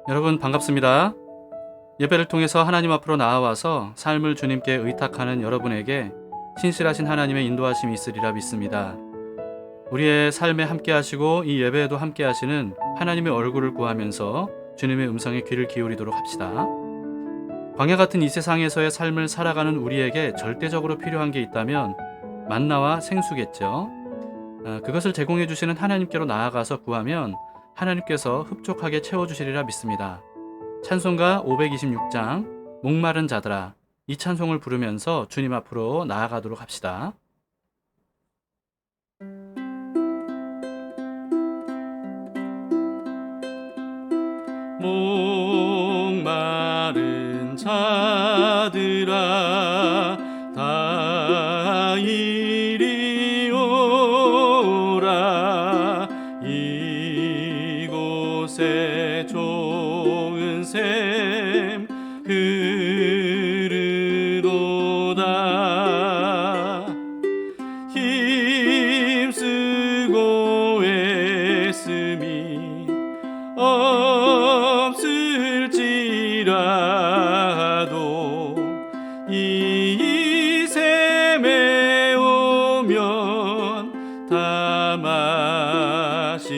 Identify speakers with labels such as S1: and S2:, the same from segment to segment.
S1: 여러분 반갑습니다. 예배를 통해서 하나님 앞으로 나아와서 삶을 주님께 의탁하는 여러분에게 신실하신 하나님의 인도하심이 있으리라 믿습니다. 우리의 삶에 함께 하시고 이 예배에도 함께 하시는 하나님의 얼굴을 구하면서 주님의 음성에 귀를 기울이도록 합시다. 광야 같은 이 세상에서의 삶을 살아가는 우리에게 절대적으로 필요한 게 있다면 만나와 생수겠죠. 그것을 제공해 주시는 하나님께로 나아가서 구하면 하나님께서 흡족하게 채워주시리라 믿습니다. 찬송가 526장 목마른 자들아, 이 찬송을 부르면서 주님 앞으로 나아가도록 합시다. 목마른 자들아 다 이리 오라. 이곳에 좋은 샘 흐르도다. 힘쓰고 애씀이 없을지라도 이 샘에 오면 다 마시겠네.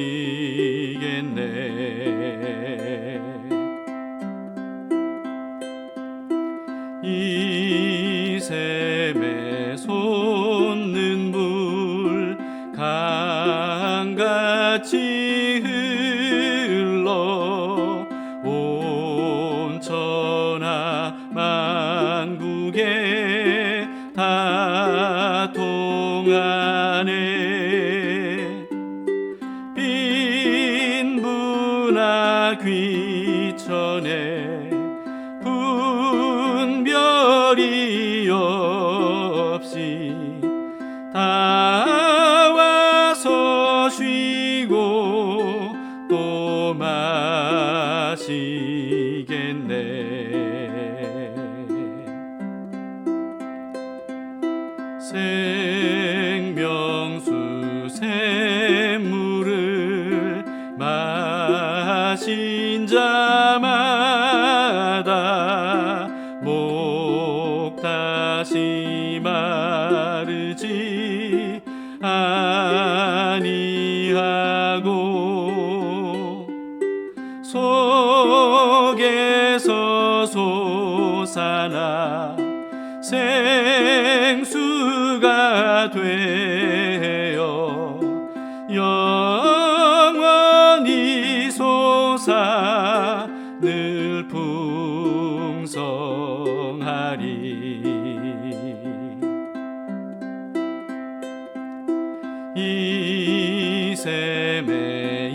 S1: 이 샘에 솟는 물 강같이 흘러 온 천하 만국에 다 통하네. 빈부나 귀천에 분별이 없이 다 와서 쉬고 또 마시겠네. 생명수 샘물을 마신 자마다 목 다시 마르지 아니하고 속에서 솟아나 생수가 되어 영원히 솟아 늘 풍성하리. 이 샘의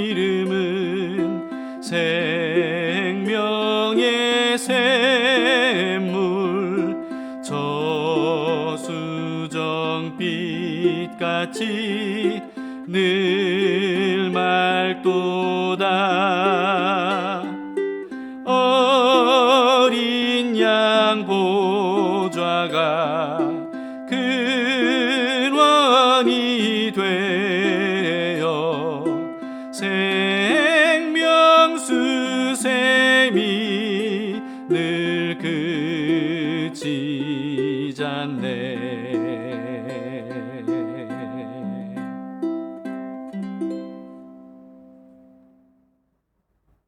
S1: 이름은 생명의 샘물. 저수정빛같이 늘 맑도다. 어린 양 보좌가 근원이 되어 생명수 샘이 늘 그치지 않네.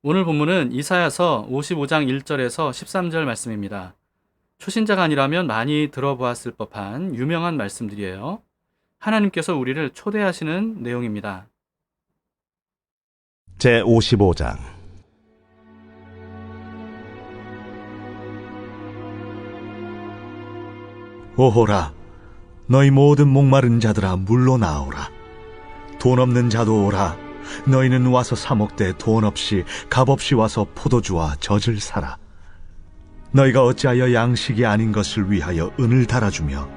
S1: 오늘 본문은 이사야서 55장 1절에서 13절 말씀입니다. 초신자가 아니라면 많이 들어보았을 법한 유명한 말씀들이에요. 하나님께서 우리를 초대하시는 내용입니다.
S2: 제55장 오호라, 너희 모든 목마른 자들아 물로 나오라. 돈 없는 자도 오라. 너희는 와서 사 먹되 돈 없이 값없이 와서 포도주와 젖을 사라. 너희가 어찌하여 양식이 아닌 것을 위하여 은을 달아주며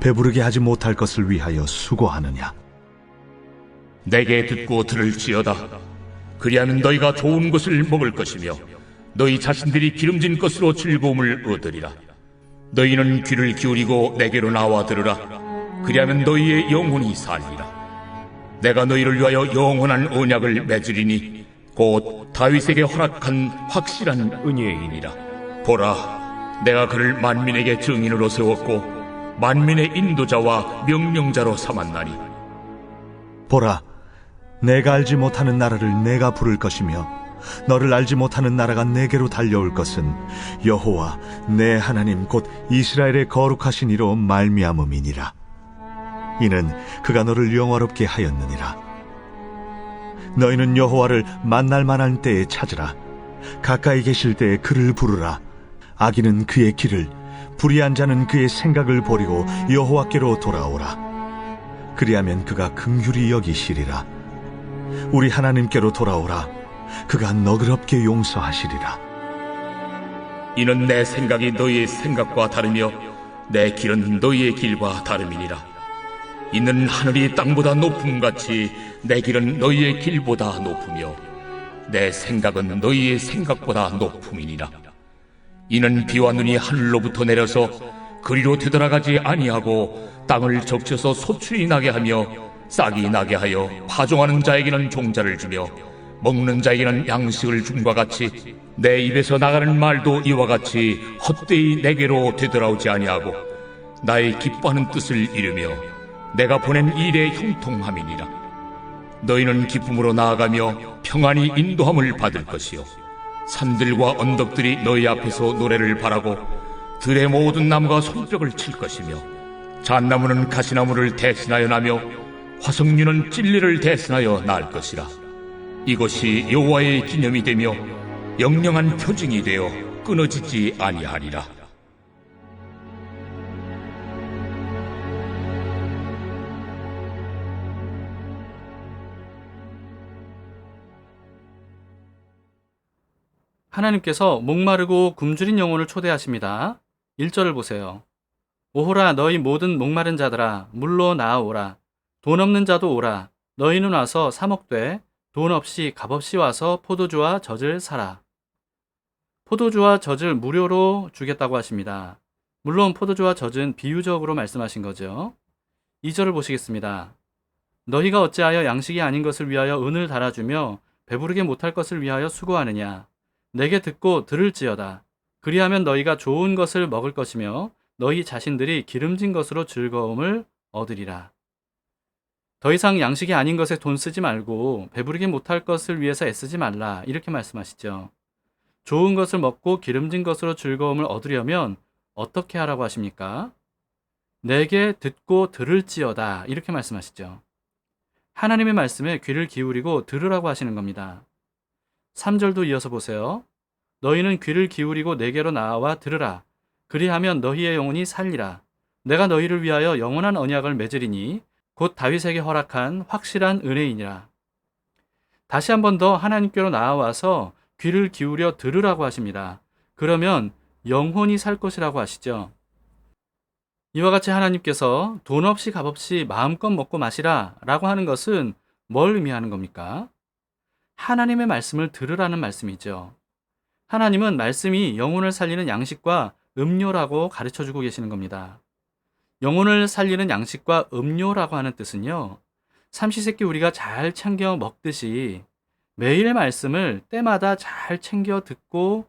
S2: 배부르게 하지 못할 것을 위하여 수고하느냐.
S3: 내게 듣고 들을지어다. 그리하면 너희가 좋은 것을 먹을 것이며 너희 자신들이 기름진 것으로 즐거움을 얻으리라. 너희는 귀를 기울이고 내게로 나와 들으라. 그리하면 너희의 영혼이 살리라. 내가 너희를 위하여 영원한 언약을 맺으리니 곧 다윗에게 허락한 확실한 은혜이니라. 보라, 내가 그를 만민에게 증인으로 세웠고 만민의 인도자와 명령자로 삼았나니
S2: 보라, 내가 알지 못하는 나라를 내가 부를 것이며 너를 알지 못하는 나라가 내게로 달려올 것은 여호와 내 하나님 곧 이스라엘의 거룩하신 이로 말미암음이니라. 이는 그가 너를 영화롭게 하였느니라. 너희는 여호와를 만날 만한 때에 찾으라. 가까이 계실 때에 그를 부르라. 악인은 그의 길을, 불의한 자는 그의 생각을 버리고 여호와께로 돌아오라. 그리하면 그가 긍휼히 여기시리라. 우리 하나님께로 돌아오라. 그가 너그럽게 용서하시리라.
S3: 이는 내 생각이 너희의 생각과 다르며 내 길은 너희의 길과 다름이니라. 이는 하늘이 땅보다 높음같이 내 길은 너희의 길보다 높으며 내 생각은 너희의 생각보다 높음이니라. 이는 비와 눈이 하늘로부터 내려서 그리로 되돌아가지 아니하고 땅을 적셔서 소출이 나게 하며 싹이 나게 하여 파종하는 자에게는 종자를 주며 먹는 자에게는 양식을 줌과 같이 내 입에서 나가는 말도 이와 같이 헛되이 내게로 되돌아오지 아니하고 나의 기뻐하는 뜻을 이루며 내가 보낸 일의 형통함이니라. 너희는 기쁨으로 나아가며 평안히 인도함을 받을 것이요 산들과 언덕들이 너희 앞에서 노래를 바라고 들의 모든 나무가 손뼉을 칠 것이며 잣나무는 가시나무를 대신하여 나며 화석류는 찔레를 대신하여 날 것이라. 이것이 여호와의 기념이 되며 영영한 표징이 되어 끊어지지 아니하리라.
S1: 하나님께서 목마르고 굶주린 영혼을 초대하십니다. 1절을 보세요. 오호라 너희 모든 목마른 자들아 물로 나아오라. 돈 없는 자도 오라. 너희는 와서 사 먹되 돈 없이 값없이 와서 포도주와 젖을 사라. 포도주와 젖을 무료로 주겠다고 하십니다. 물론 포도주와 젖은 비유적으로 말씀하신 거죠. 2절을 보시겠습니다. 너희가 어찌하여 양식이 아닌 것을 위하여 은을 달아주며 배부르게 못할 것을 위하여 수고하느냐. 내게 듣고 들을지어다. 그리하면 너희가 좋은 것을 먹을 것이며 너희 자신들이 기름진 것으로 즐거움을 얻으리라. 더 이상 양식이 아닌 것에 돈 쓰지 말고 배부르게 못할 것을 위해서 애쓰지 말라. 이렇게 말씀하시죠. 좋은 것을 먹고 기름진 것으로 즐거움을 얻으려면 어떻게 하라고 하십니까? 내게 듣고 들을지어다. 이렇게 말씀하시죠. 하나님의 말씀에 귀를 기울이고 들으라고 하시는 겁니다. 3절도 이어서 보세요. 너희는 귀를 기울이고 내게로 나와 들으라. 그리하면 너희의 영혼이 살리라. 내가 너희를 위하여 영원한 언약을 맺으리니 곧 다윗에게 허락한 확실한 은혜이니라. 다시 한 번 더 하나님께로 나와서 귀를 기울여 들으라고 하십니다. 그러면 영혼이 살 것이라고 하시죠. 이와 같이 하나님께서 돈 없이 값없이 마음껏 먹고 마시라 라고 하는 것은 뭘 의미하는 겁니까? 하나님의 말씀을 들으라는 말씀이죠. 하나님은 말씀이 영혼을 살리는 양식과 음료라고 가르쳐주고 계시는 겁니다. 영혼을 살리는 양식과 음료라고 하는 뜻은요, 삼시세끼 우리가 잘 챙겨 먹듯이 매일 말씀을 때마다 잘 챙겨 듣고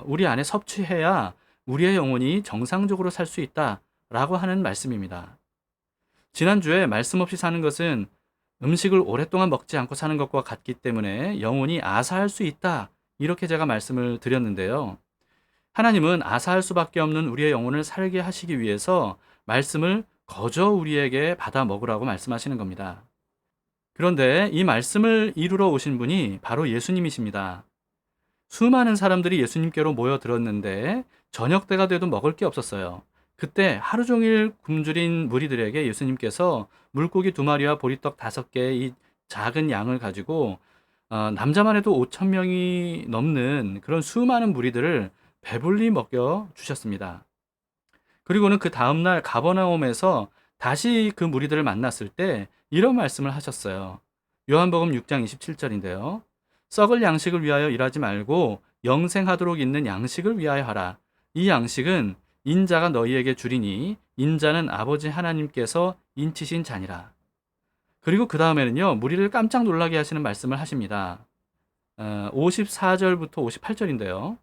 S1: 우리 안에 섭취해야 우리의 영혼이 정상적으로 살 수 있다라고 하는 말씀입니다. 지난주에 말씀 없이 사는 것은 음식을 오랫동안 먹지 않고 사는 것과 같기 때문에 영혼이 아사할 수 있다. 이렇게 제가 말씀을 드렸는데요. 하나님은 아사할 수밖에 없는 우리의 영혼을 살게 하시기 위해서 말씀을 거저 우리에게 받아 먹으라고 말씀하시는 겁니다. 그런데 이 말씀을 이루러 오신 분이 바로 예수님이십니다. 수많은 사람들이 예수님께로 모여들었는데 저녁 때가 돼도 먹을 게 없었어요. 그때 하루 종일 굶주린 무리들에게 예수님께서 물고기 2마리와 보리떡 5개의 이 작은 양을 가지고 남자만 해도 5,000명이 넘는 그런 수많은 무리들을 배불리 먹여 주셨습니다. 그리고는 그 다음날 가버나움에서 다시 그 무리들을 만났을 때 이런 말씀을 하셨어요. 요한복음 6장 27절인데요. 썩을 양식을 위하여 일하지 말고 영생하도록 있는 양식을 위하여 하라. 이 양식은 인자가 너희에게 주리니 인자는 아버지 하나님께서 인치신 자니라. 그리고 그 다음에는요, 우리를 깜짝 놀라게 하시는 말씀을 하십니다. 54절부터 58절인데요.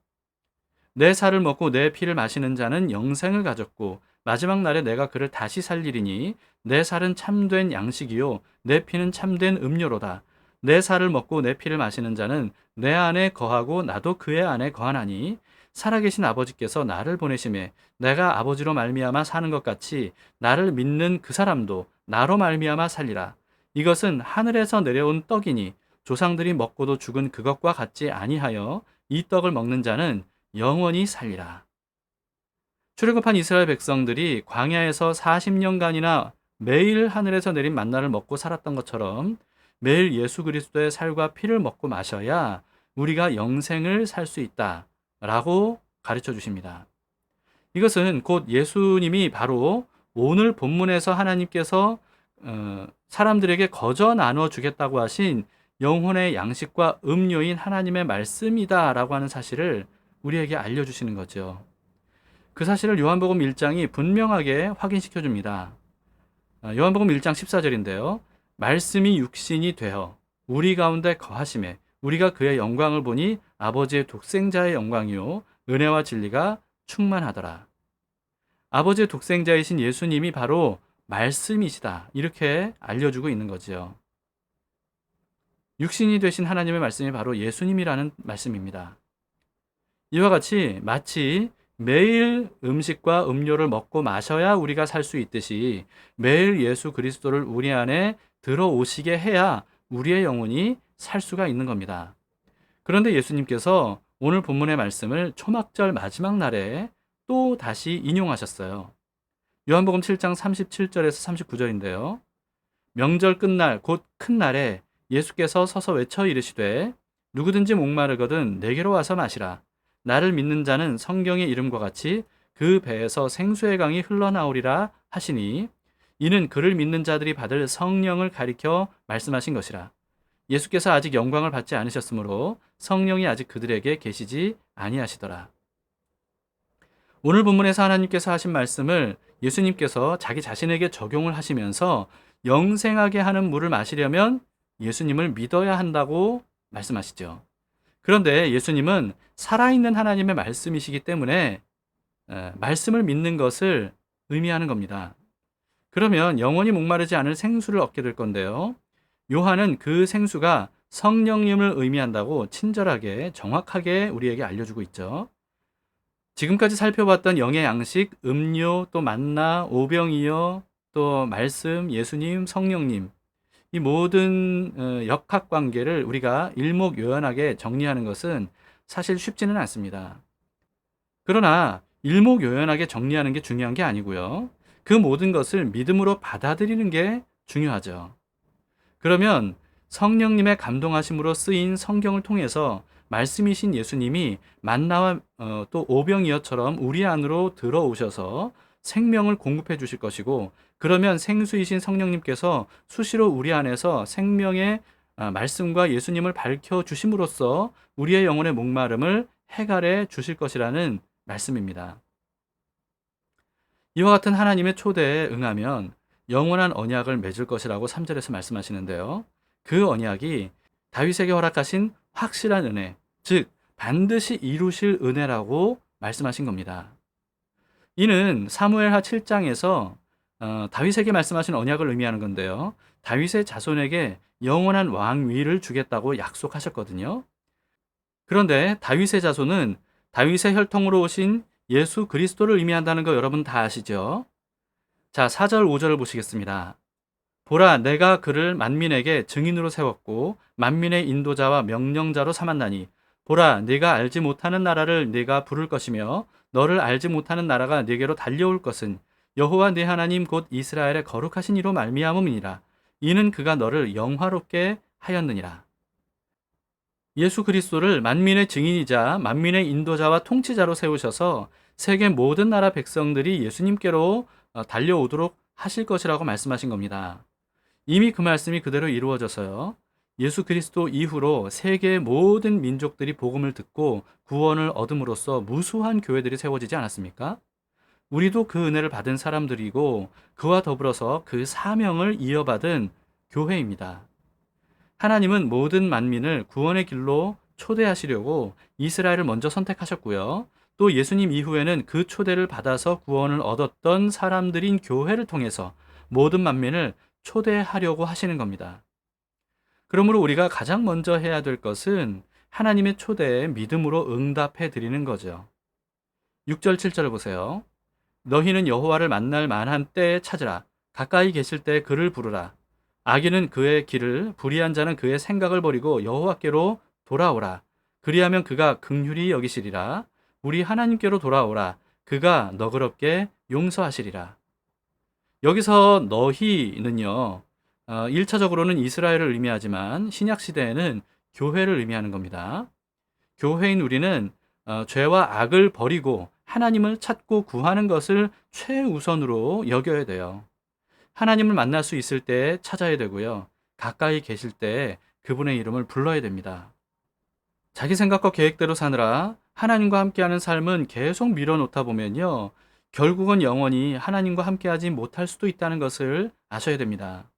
S1: 내 살을 먹고 내 피를 마시는 자는 영생을 가졌고 마지막 날에 내가 그를 다시 살리리니 내 살은 참된 양식이요 내 피는 참된 음료로다. 내 살을 먹고 내 피를 마시는 자는 내 안에 거하고 나도 그의 안에 거하나니 살아계신 아버지께서 나를 보내심에 내가 아버지로 말미암아 사는 것 같이 나를 믿는 그 사람도 나로 말미암아 살리라. 이것은 하늘에서 내려온 떡이니 조상들이 먹고도 죽은 그것과 같지 아니하여 이 떡을 먹는 자는 영원히 살리라. 출애굽한 이스라엘 백성들이 광야에서 40년간이나 매일 하늘에서 내린 만나를 먹고 살았던 것처럼 매일 예수 그리스도의 살과 피를 먹고 마셔야 우리가 영생을 살 수 있다라고 가르쳐 주십니다. 이것은 곧 예수님이 바로 오늘 본문에서 하나님께서 사람들에게 거저 나눠 주겠다고 하신 영혼의 양식과 음료인 하나님의 말씀이다라고 하는 사실을 우리에게 알려주시는 거죠. 그 사실을 요한복음 1장이 분명하게 확인시켜 줍니다. 요한복음 1장 14절인데요. 말씀이 육신이 되어 우리 가운데 거하심에 우리가 그의 영광을 보니 아버지의 독생자의 영광이요 은혜와 진리가 충만하더라. 아버지의 독생자이신 예수님이 바로 말씀이시다. 이렇게 알려주고 있는 거지요. 육신이 되신 하나님의 말씀이 바로 예수님이라는 말씀입니다. 이와 같이 마치 매일 음식과 음료를 먹고 마셔야 우리가 살 수 있듯이 매일 예수 그리스도를 우리 안에 들어오시게 해야 우리의 영혼이 살 수가 있는 겁니다. 그런데 예수님께서 오늘 본문의 말씀을 초막절 마지막 날에 또 다시 인용하셨어요. 요한복음 7장 37절에서 39절인데요. 명절 끝날 곧 큰 날에 예수께서 서서 외쳐 이르시되 누구든지 목마르거든 내게로 와서 마시라. 나를 믿는 자는 성경의 이름과 같이 그 배에서 생수의 강이 흘러나오리라 하시니 이는 그를 믿는 자들이 받을 성령을 가리켜 말씀하신 것이라. 예수께서 아직 영광을 받지 않으셨으므로 성령이 아직 그들에게 계시지 아니하시더라. 오늘 본문에서 하나님께서 하신 말씀을 예수님께서 자기 자신에게 적용을 하시면서 영생하게 하는 물을 마시려면 예수님을 믿어야 한다고 말씀하시죠. 그런데 예수님은 살아있는 하나님의 말씀이시기 때문에 말씀을 믿는 것을 의미하는 겁니다. 그러면 영원히 목마르지 않을 생수를 얻게 될 건데요. 요한은 그 생수가 성령님을 의미한다고 친절하게 정확하게 우리에게 알려주고 있죠. 지금까지 살펴봤던 영의 양식, 음료, 또 만나, 오병이어, 또 말씀, 예수님, 성령님 이 모든 역학관계를 우리가 일목요연하게 정리하는 것은 사실 쉽지는 않습니다. 그러나 일목요연하게 정리하는 게 중요한 게 아니고요. 그 모든 것을 믿음으로 받아들이는 게 중요하죠. 그러면 성령님의 감동하심으로 쓰인 성경을 통해서 말씀이신 예수님이 만나와 또 오병이어처럼 우리 안으로 들어오셔서 생명을 공급해 주실 것이고 그러면 생수이신 성령님께서 수시로 우리 안에서 생명의 말씀과 예수님을 밝혀 주심으로써 우리의 영혼의 목마름을 해갈해 주실 것이라는 말씀입니다. 이와 같은 하나님의 초대에 응하면 영원한 언약을 맺을 것이라고 3절에서 말씀하시는데요. 그 언약이 다윗에게 허락하신 확실한 은혜, 즉 반드시 이루실 은혜라고 말씀하신 겁니다. 이는 사무엘하 7장에서 다윗에게 말씀하신 언약을 의미하는 건데요. 다윗의 자손에게 영원한 왕위를 주겠다고 약속하셨거든요. 그런데 다윗의 자손은 다윗의 혈통으로 오신 예수 그리스도를 의미한다는 거 여러분 다 아시죠? 자, 4절 5절을 보시겠습니다. 보라, 내가 그를 만민에게 증인으로 세웠고 만민의 인도자와 명령자로 삼았나니 보라, 네가 알지 못하는 나라를 네가 부를 것이며 너를 알지 못하는 나라가 네게로 달려올 것은 여호와 네 하나님 곧 이스라엘의 거룩하신 이로 말미암음이니라. 이는 그가 너를 영화롭게 하였느니라. 예수 그리스도를 만민의 증인이자 만민의 인도자와 통치자로 세우셔서 세계 모든 나라 백성들이 예수님께로 달려오도록 하실 것이라고 말씀하신 겁니다. 이미 그 말씀이 그대로 이루어져서요. 예수 그리스도 이후로 세계의 모든 민족들이 복음을 듣고 구원을 얻음으로써 무수한 교회들이 세워지지 않았습니까? 우리도 그 은혜를 받은 사람들이고 그와 더불어서 그 사명을 이어받은 교회입니다. 하나님은 모든 만민을 구원의 길로 초대하시려고 이스라엘을 먼저 선택하셨고요. 또 예수님 이후에는 그 초대를 받아서 구원을 얻었던 사람들인 교회를 통해서 모든 만민을 초대하려고 하시는 겁니다. 그러므로 우리가 가장 먼저 해야 될 것은 하나님의 초대에 믿음으로 응답해 드리는 거죠. 6절 7절을 보세요. 너희는 여호와를 만날 만한 때에 찾으라. 가까이 계실 때 그를 부르라. 악인은 그의 길을, 불의한 자는 그의 생각을 버리고 여호와께로 돌아오라. 그리하면 그가 긍휼히 여기시리라. 우리 하나님께로 돌아오라. 그가 너그럽게 용서하시리라. 여기서 너희는요, 1차적으로는 이스라엘을 의미하지만 신약 시대에는 교회를 의미하는 겁니다. 교회인 우리는 죄와 악을 버리고 하나님을 찾고 구하는 것을 최우선으로 여겨야 돼요. 하나님을 만날 수 있을 때 찾아야 되고요. 가까이 계실 때 그분의 이름을 불러야 됩니다. 자기 생각과 계획대로 사느라 하나님과 함께하는 삶은 계속 밀어놓다 보면요. 결국은 영원히 하나님과 함께하지 못할 수도 있다는 것을 아셔야 됩니다.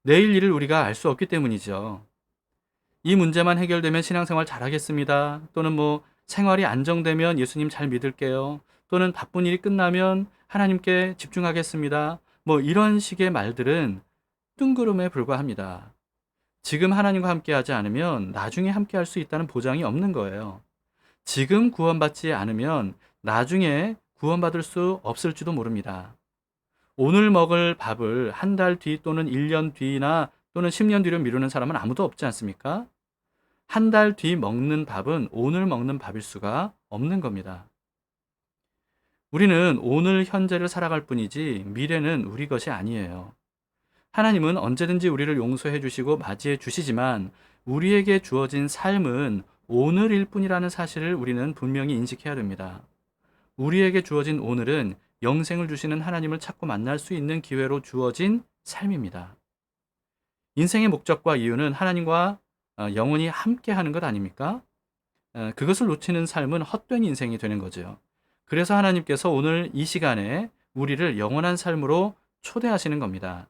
S1: 내일 일을 우리가 알 수 없기 때문이죠. 이 문제만 해결되면 신앙생활 잘하겠습니다. 또는 생활이 안정되면 예수님 잘 믿을게요. 또는 바쁜 일이 끝나면 하나님께 집중하겠습니다. 이런 식의 말들은 뜬구름에 불과합니다. 지금 하나님과 함께하지 않으면 나중에 함께할 수 있다는 보장이 없는 거예요. 지금 구원받지 않으면 나중에 구원받을 수 없을지도 모릅니다. 오늘 먹을 밥을 한 달 뒤 또는 1년 뒤나 또는 10년 뒤로 미루는 사람은 아무도 없지 않습니까? 한 달 뒤 먹는 밥은 오늘 먹는 밥일 수가 없는 겁니다. 우리는 오늘 현재를 살아갈 뿐이지 미래는 우리 것이 아니에요. 하나님은 언제든지 우리를 용서해 주시고 맞이해 주시지만 우리에게 주어진 삶은 오늘일 뿐이라는 사실을 우리는 분명히 인식해야 됩니다. 우리에게 주어진 오늘은 영생을 주시는 하나님을 찾고 만날 수 있는 기회로 주어진 삶입니다. 인생의 목적과 이유는 하나님과 영원히 함께 하는 것 아닙니까? 그것을 놓치는 삶은 헛된 인생이 되는 거죠. 그래서 하나님께서 오늘 이 시간에 우리를 영원한 삶으로 초대하시는 겁니다.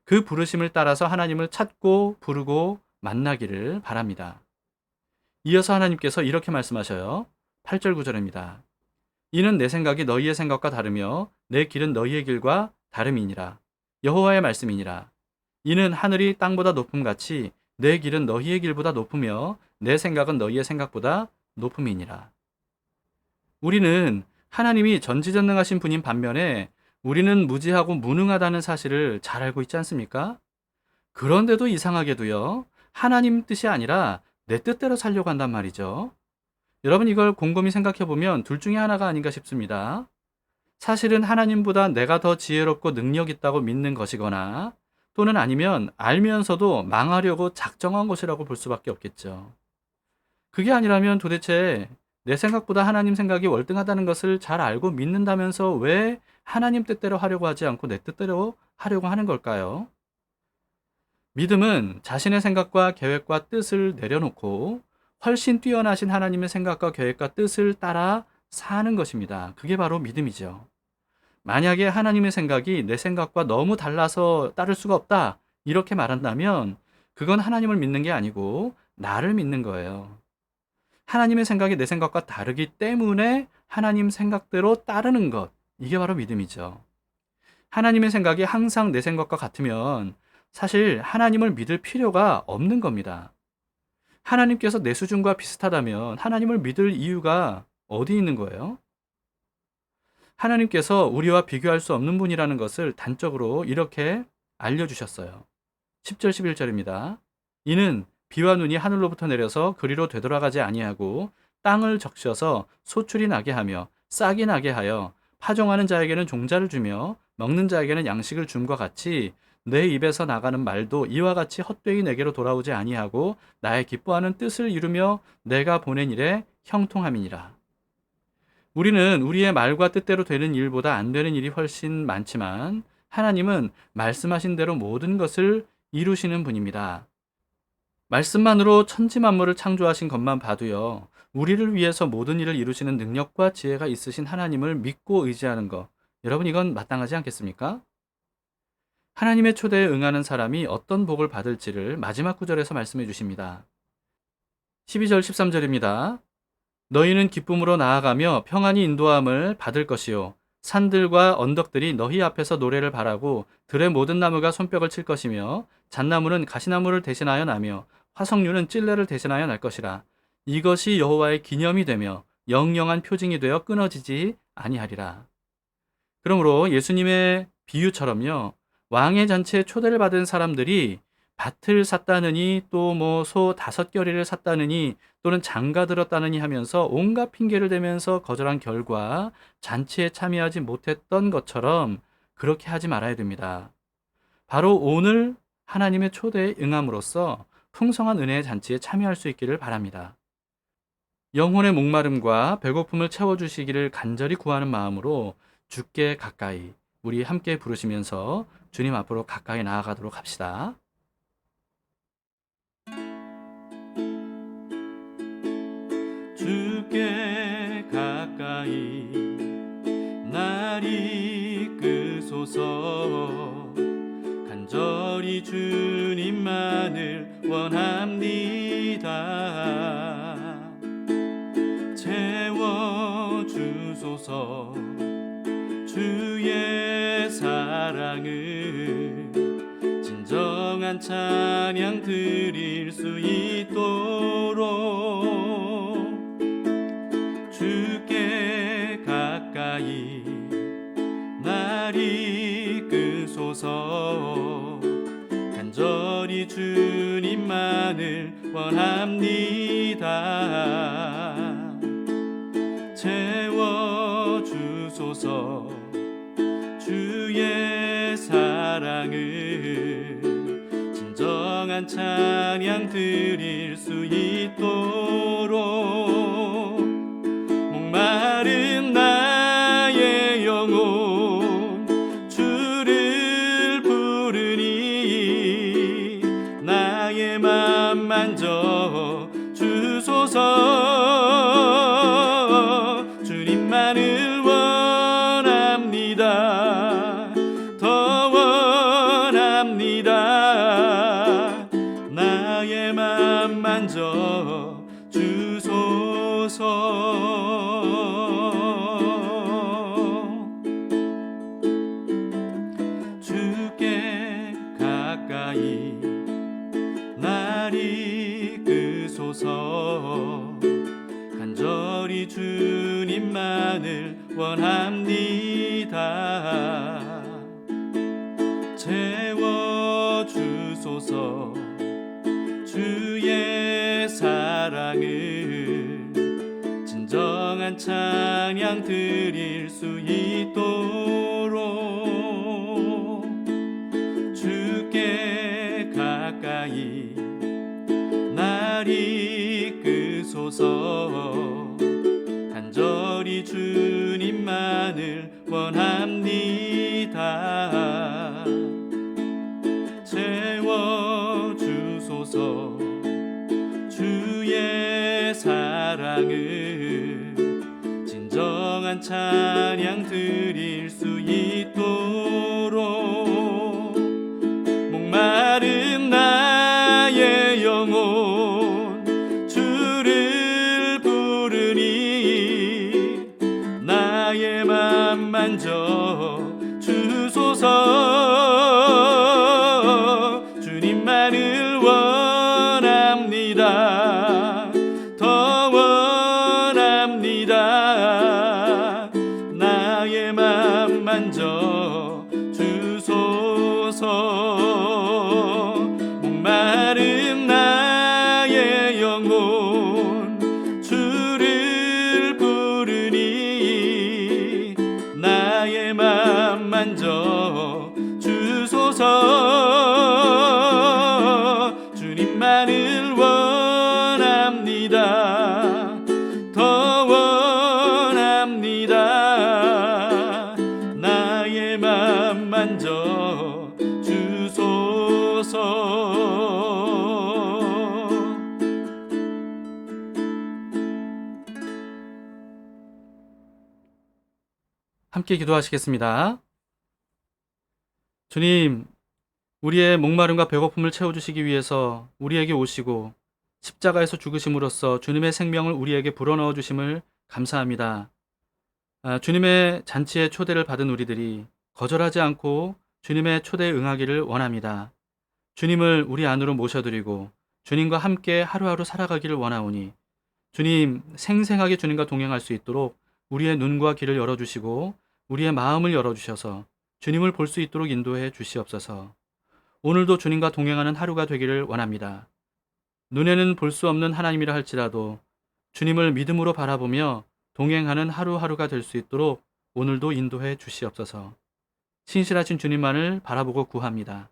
S1: 그 부르심을 따라서 하나님을 찾고 부르고 만나기를 바랍니다. 이어서 하나님께서 이렇게 말씀하셔요. 8절 9절입니다. 이는 내 생각이 너희의 생각과 다르며 내 길은 너희의 길과 다름이니라. 여호와의 말씀이니라. 이는 하늘이 땅보다 높음같이 내 길은 너희의 길보다 높으며 내 생각은 너희의 생각보다 높음이니라. 우리는 하나님이 전지전능하신 분인 반면에 우리는 무지하고 무능하다는 사실을 잘 알고 있지 않습니까? 그런데도 이상하게도요, 하나님 뜻이 아니라 내 뜻대로 살려고 한단 말이죠. 여러분 이걸 곰곰이 생각해 보면 둘 중에 하나가 아닌가 싶습니다. 사실은 하나님보다 내가 더 지혜롭고 능력 있다고 믿는 것이거나 또는 아니면 알면서도 망하려고 작정한 것이라고 볼 수밖에 없겠죠. 그게 아니라면 도대체 내 생각보다 하나님 생각이 월등하다는 것을 잘 알고 믿는다면서 왜 하나님 뜻대로 하려고 하지 않고 내 뜻대로 하려고 하는 걸까요? 믿음은 자신의 생각과 계획과 뜻을 내려놓고 훨씬 뛰어나신 하나님의 생각과 계획과 뜻을 따라 사는 것입니다. 그게 바로 믿음이죠. 만약에 하나님의 생각이 내 생각과 너무 달라서 따를 수가 없다, 이렇게 말한다면 그건 하나님을 믿는 게 아니고 나를 믿는 거예요. 하나님의 생각이 내 생각과 다르기 때문에 하나님 생각대로 따르는 것, 이게 바로 믿음이죠. 하나님의 생각이 항상 내 생각과 같으면 사실 하나님을 믿을 필요가 없는 겁니다. 하나님께서 내 수준과 비슷하다면 하나님을 믿을 이유가 어디 있는 거예요? 하나님께서 우리와 비교할 수 없는 분이라는 것을 단적으로 이렇게 알려주셨어요. 10절 11절입니다. 이는 비와 눈이 하늘로부터 내려서 그리로 되돌아가지 아니하고 땅을 적셔서 소출이 나게 하며 싹이 나게 하여 파종하는 자에게는 종자를 주며 먹는 자에게는 양식을 줌과 같이 내 입에서 나가는 말도 이와 같이 헛되이 내게로 돌아오지 아니하고 나의 기뻐하는 뜻을 이루며 내가 보낸 일에 형통함이니라. 우리는 우리의 말과 뜻대로 되는 일보다 안 되는 일이 훨씬 많지만 하나님은 말씀하신 대로 모든 것을 이루시는 분입니다. 말씀만으로 천지만물을 창조하신 것만 봐도요, 우리를 위해서 모든 일을 이루시는 능력과 지혜가 있으신 하나님을 믿고 의지하는 것, 여러분 이건 마땅하지 않겠습니까? 하나님의 초대에 응하는 사람이 어떤 복을 받을지를 마지막 구절에서 말씀해 주십니다. 12절 13절입니다. 너희는 기쁨으로 나아가며 평안히 인도함을 받을 것이요 산들과 언덕들이 너희 앞에서 노래를 바라고 들의 모든 나무가 손뼉을 칠 것이며 잣나무는 가시나무를 대신하여 나며 화석류는 찔레를 대신하여 날 것이라. 이것이 여호와의 기념이 되며 영영한 표징이 되어 끊어지지 아니하리라. 그러므로 예수님의 비유처럼요, 왕의 잔치에 초대를 받은 사람들이 밭을 샀다느니 또 뭐 소 5겨리를 샀다느니 또는 장가 들었다느니 하면서 온갖 핑계를 대면서 거절한 결과 잔치에 참여하지 못했던 것처럼 그렇게 하지 말아야 됩니다. 바로 오늘 하나님의 초대에 응함으로써 풍성한 은혜의 잔치에 참여할 수 있기를 바랍니다. 영혼의 목마름과 배고픔을 채워주시기를 간절히 구하는 마음으로 주께 가까이, 우리 함께 부르시면서 주님 앞으로 가까이 나아가도록 합시다. 주께 가까이 날 이끄소서. 간절히 주님만을 원합니다. 채워주소서. 주의 사랑을 진정한 찬양 드릴 수 있도록 주께 가까이 날 이끄소서. 간절히 주님만을 원합니다. 채워주소서. 주의 사랑을 진정한 찬양 드릴 수 있도록 목마른 나의 영혼 주를 부르니 나의 맘 만져 주소서. 주님만을 원합니다. 더 원합니다. 나의 맘 만져 주소서. 주께 가까이 날 이끄소서. 간절히 주님만을 원합니다. 채워주소서. 주의 사랑을 진정한 찬양 드릴 수 있도록 주께 가까이 날 이끄소서. 간절히 주님만을 원합니다. 채워주소서. 주의 사랑을 진정한 찬양 드릴 수 있도록 목마른 나의 영혼 주를 부르니 나의 맘 만져 주소서. 주님만을 원합니다. 더 원합니다. 나의 맘 만져 주소서. 목마른 나의 영혼 주를 부르니 나의 맘 만져 주소서. 주님만을 원합니다. 더 원합니다. 나의 맘 만져 주소서. 함께 기도하시겠습니다. 주님, 우리의 목마름과 배고픔을 채워주시기 위해서 우리에게 오시고 십자가에서 죽으심으로써 주님의 생명을 우리에게 불어넣어 주심을 감사합니다. 주님의 잔치에 초대를 받은 우리들이 거절하지 않고 주님의 초대에 응하기를 원합니다. 주님을 우리 안으로 모셔드리고 주님과 함께 하루하루 살아가기를 원하오니 주님, 생생하게 주님과 동행할 수 있도록 우리의 눈과 귀를 열어주시고 우리의 마음을 열어주셔서 주님을 볼 수 있도록 인도해 주시옵소서. 오늘도 주님과 동행하는 하루가 되기를 원합니다. 눈에는 볼 수 없는 하나님이라 할지라도 주님을 믿음으로 바라보며 동행하는 하루하루가 될 수 있도록 오늘도 인도해 주시옵소서. 신실하신 주님만을 바라보고 구합니다.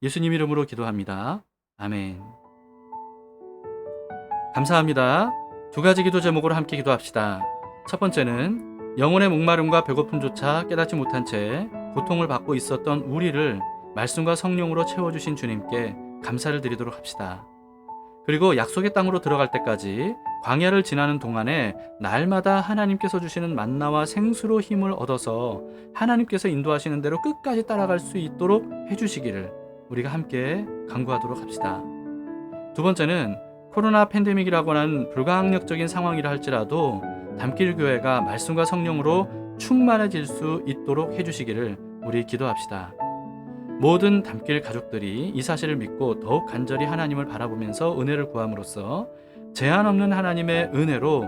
S1: 예수님 이름으로 기도합니다. 아멘. 감사합니다. 두 가지 기도 제목으로 함께 기도합시다. 첫 번째는 영혼의 목마름과 배고픔조차 깨닫지 못한 채 고통을 받고 있었던 우리를 말씀과 성령으로 채워주신 주님께 감사를 드리도록 합시다. 그리고 약속의 땅으로 들어갈 때까지 광야를 지나는 동안에 날마다 하나님께서 주시는 만나와 생수로 힘을 얻어서 하나님께서 인도하시는 대로 끝까지 따라갈 수 있도록 해주시기를 우리가 함께 간구하도록 합시다. 두 번째는 코로나 팬데믹이라고 하는 불가항력적인 상황이라 할지라도 담길 교회가 말씀과 성령으로 충만해질 수 있도록 해주시기를 우리 기도합시다. 모든 담길 가족들이 이 사실을 믿고 더욱 간절히 하나님을 바라보면서 은혜를 구함으로써 제한 없는 하나님의 은혜로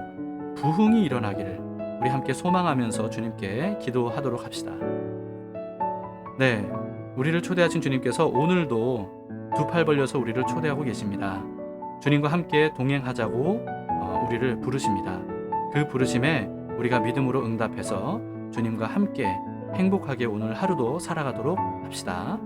S1: 부흥이 일어나기를 우리 함께 소망하면서 주님께 기도하도록 합시다. 네, 우리를 초대하신 주님께서 오늘도 두 팔 벌려서 우리를 초대하고 계십니다. 주님과 함께 동행하자고 우리를 부르십니다. 그 부르심에 우리가 믿음으로 응답해서 주님과 함께 행복하게 오늘 하루도 살아가도록 합시다.